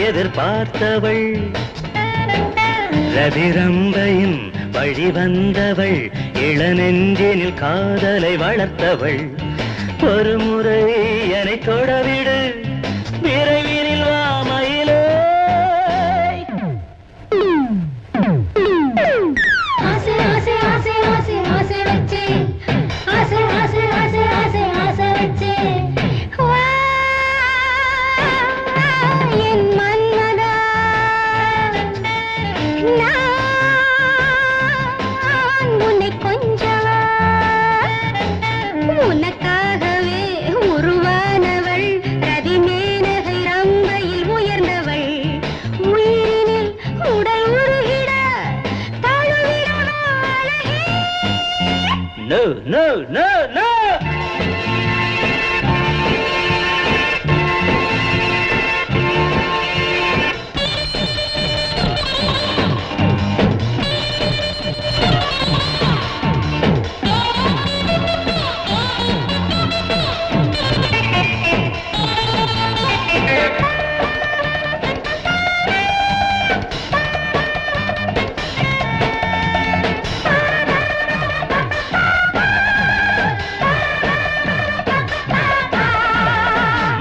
எதிர்பார்த்தவள் ரதிரம்பையின் வழி வந்தவள் இளநெஞ்சினில் காதலை வளர்த்தவள் ஒரு முறை என்னை தொடவிடு விரைவினில் வா மயிலே ஆசை ஆசை ஆசை ஆசை ஆசை வச்சே ஆசை ஆசை ஆசை ஆசை ஆசை வச்சே என் மன்னதா நான் உன்னை கொஞ்சவா உனக்காகவே உருவானவள் ரதிமேனகை ரம்பையில் உயர்ந்தவள் உயிரினில் உடல் உருகிட தழுவிடவா அழகே No, no, no, no!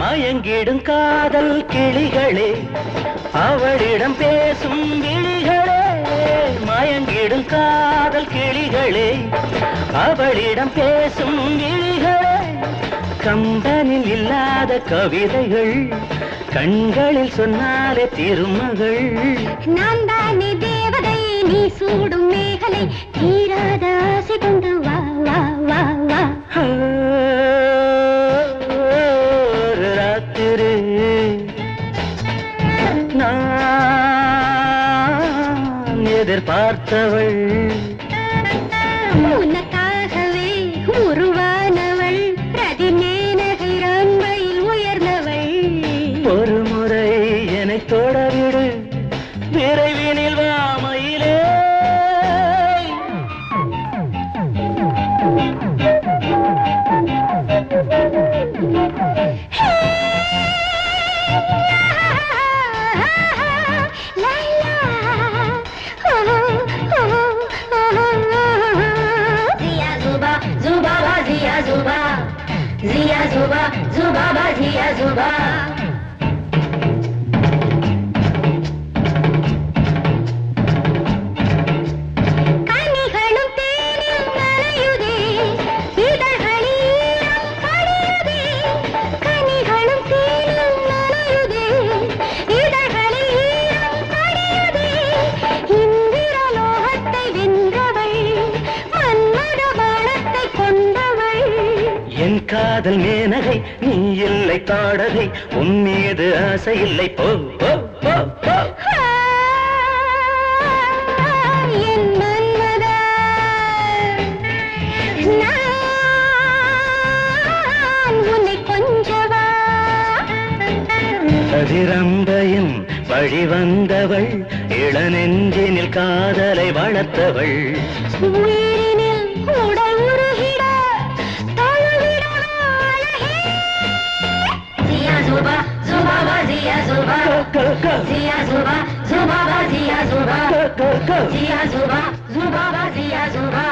மயங்கிடும் காதல் கிளிகளே அவளிடம் பேசும் விழிகளே மயங்கிடும் காதல் கிளிகளே அவளிடம் பேசும் விழிகளே கம்பனில் இல்லாத கவிதைகள் கண்களில் சொன்னாலே திருமகள் நான் தானே தேவதை நீ சூடும் மேகலை தீராத ஆசை கொண்டு வா வா வா வா ஒரு ராத்திரி நான் எதிர்பார்த்தவள் உனக்காகவே உருவானவள் ரதிமேனகை ரம்பையில் உயர்ந்தவள் ஒரு முறை என்னை தொடவிடு விரைவினில் வா மயிலே Zia Zuba, Zuba ba Zia Zuba. கனிகளும் தேனும் நனையுதே இதழ்களில் படியுதே கனிகளும் தேனும் நனையுதே இதழ்களில் படியுதே இந்திரலோகத்தை வென்றவள் மன்மத பாணத்தை கொண்டவள் என் காதல் மேனகை நீ இல்லை தாடகை உன் மீது ஆசை இல்லை போ போ போ போ என் மன்மதா நான் உன்னை கொஞ்சவா கதிரம்பையும் வழி வந்தவள் இளநெஞ்சினில் காதலை வளர்த்தவள் உயிரினில் உடல் உருகிட தழுவிடவா அழகே Zia Zuba, Zuba ba Zia Zuba Zia Zuba, Zuba ba Zia Zuba Zia Zuba, Zuba ba Zia Zuba